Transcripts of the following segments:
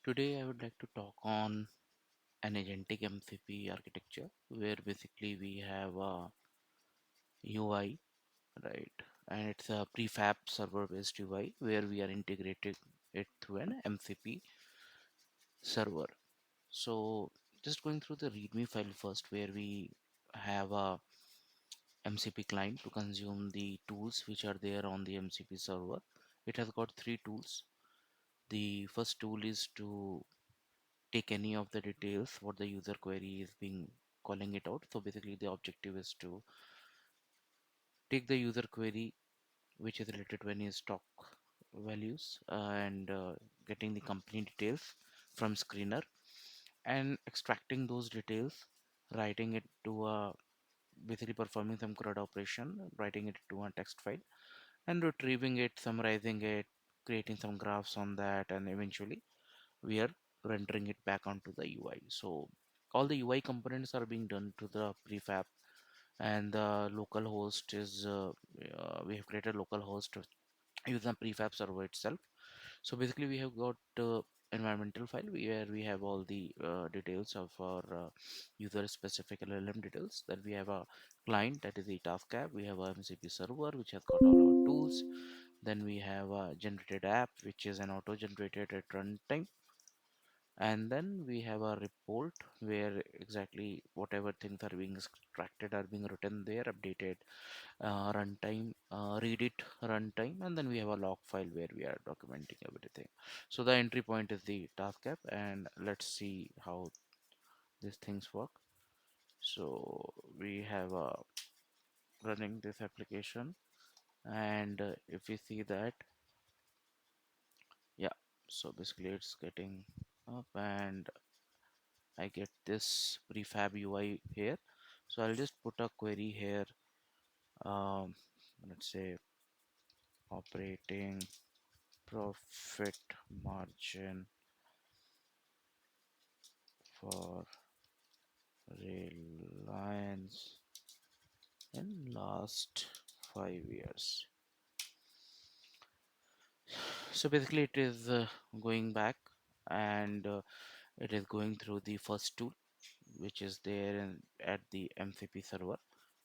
Today, I would like to talk on an agentic MCP architecture where basically we have a UI, right? And it's a prefab server based UI where we are integrating it through an MCP server. So, just going through the README file first, where we have a MCP client to consume the tools which are there on the MCP server. It has got three tools. The first tool is to take any of the details what the user query is being calling it out. So basically the objective is to take the user query which is related to any stock values and getting the company details from screener and extracting those details, writing it to a basically performing some CRUD operation, writing it to a text file and retrieving it, summarizing it, creating some graphs on that, and eventually we are rendering it back onto the UI. So all the UI components are being done to the prefab, and the local host is we have created local host using the prefab server itself. So basically, we have got environmental file where we have all the details of our user specific LLM details. Then we have a client, that is the task app. We have a MCP server which has got all our tools. Then we have a generated app which is an auto generated at runtime, and then we have a report where exactly whatever things are being extracted are being written there, updated runtime, read it runtime, and then we have a log file where we are documenting everything. So the entry point is the task app, and let's see how these things work. So we have running this application, and if we see that, yeah, so basically it's getting up and I get this prefab UI here. So I'll just put a query here. Um, let's say operating profit margin for Reliance in last 5 years. So basically, it is going back and it is going through the first tool, which is there at the MCP server.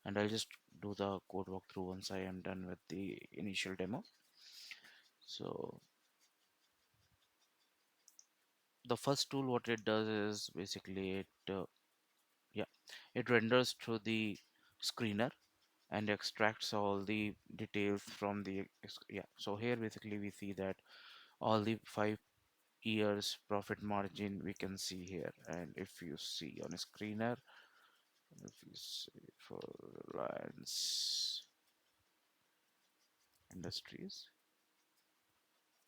And I'll just do the code walkthrough once I am done with the initial demo. So the first tool, what it does is basically yeah, it renders through the screener and extracts all the details from the yeah. So here basically we see that all the 5 years profit margin we can see here, and if you see on a screener, if you see for Reliance Industries,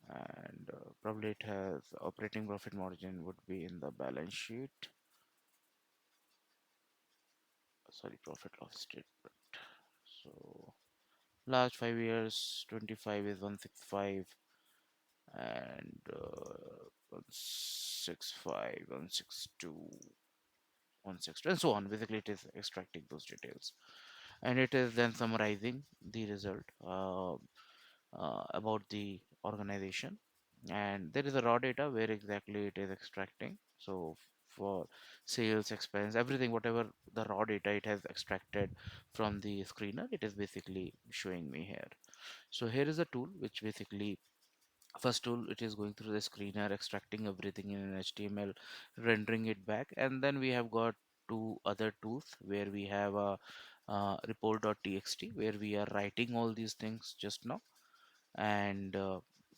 and probably it has operating profit margin would be in the balance sheet, sorry, profit loss statement. So last 5 years 25 is 165, and 165, 162, 160, and so on. Basically, it is extracting those details, and it is then summarizing the result about the organization. And there is a raw data where exactly it is extracting. So for sales, expense, everything, whatever the raw data it has extracted from the screener, it is basically showing me here. So here is a tool which basically first tool, it is going through the screener, extracting everything in an HTML, rendering it back, and then we have got two other tools where we have a report.txt where we are writing all these things just now and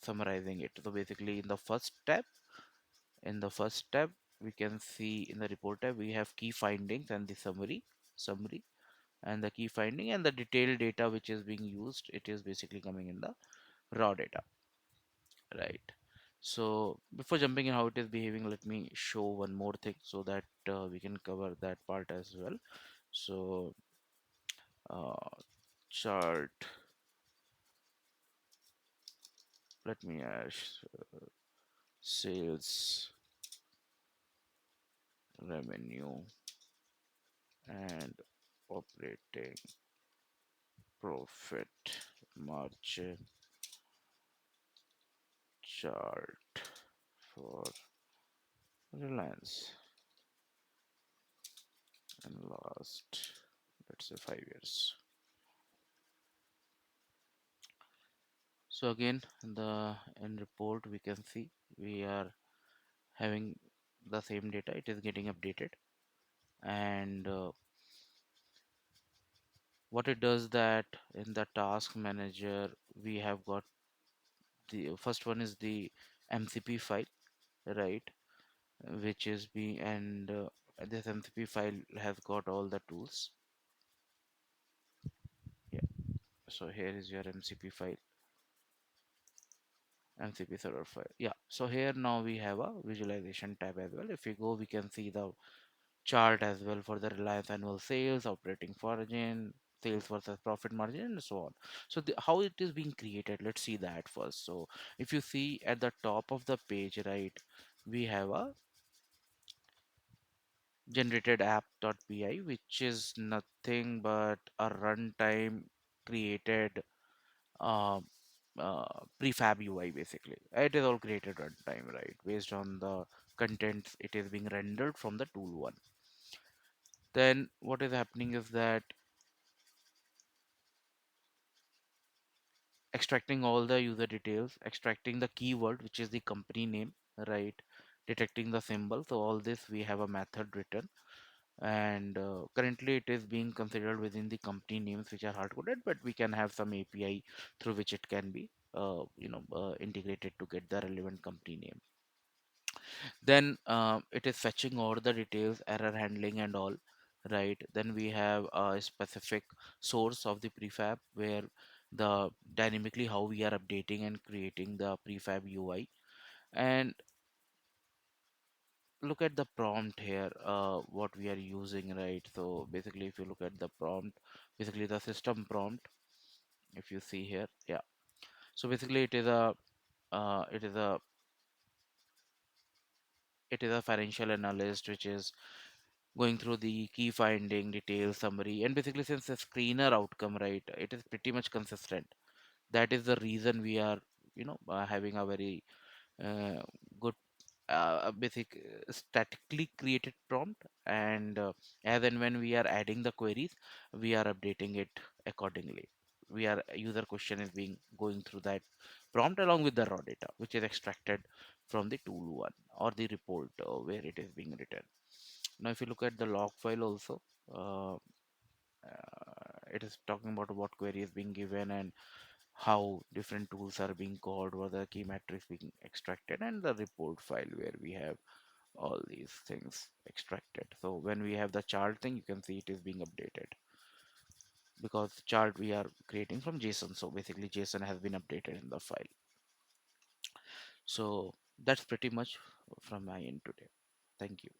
summarizing it. So basically in the first tab we can see in the report tab we have key findings and the summary and the key finding and the detailed data which is being used, it is basically coming in the raw data, right? So before jumping in how it is behaving, let me show one more thing so that we can cover that part as well. So uh, chart, let me add sales revenue and operating profit margin chart for Reliance in last, let's say, 5 years. So again, the in report we can see we are having the same data. It is getting updated, and what it does that in the task manager we have got the first one is the MCP file, right? Which is being and this MCP file has got all the tools. Yeah. So here is your MCP file, MCP server file. Yeah. So here now we have a visualization tab as well. If we go, we can see the chart as well for the Reliance annual sales, operating margin, sales versus profit margin, and so on. So how it is being created, let's see that first. So if you see at the top of the page, right, we have a generated app.py, which is nothing but a runtime created uh, prefab UI basically. It is all created runtime, right? Based on the contents, it is being rendered from the tool one. Then what is happening is that extracting all the user details, extracting the keyword, which is the company name, right? Detecting the symbol. So all this we have a method written, and currently it is being considered within the company names which are hard coded, but we can have some API through which it can be integrated to get the relevant company name. Then it is fetching all the details, error handling and all, right? Then we have a specific source of the prefab where the dynamically how we are updating and creating the prefab UI. And look at the prompt here, what we are using, right? So basically if you look at the prompt, basically the system prompt, if you see here, yeah. So basically uh, it is a it is a financial analyst which is going through the key finding detail summary, and basically since the screener outcome, right, it is pretty much consistent. That is the reason we are having a very uh, good a basic statically created prompt, and as and when we are adding the queries, we are updating it accordingly. We are user question is being going through that prompt along with the raw data which is extracted from the tool one or the report where it is being written. Now if you look at the log file also, uh, it is talking about what query is being given and how different tools are being called, what the key metrics being extracted, and the report file where we have all these things extracted. So when we have the chart thing, you can see it is being updated because chart we are creating from JSON. So basically JSON has been updated in the file. So that's pretty much from my end today. Thank you.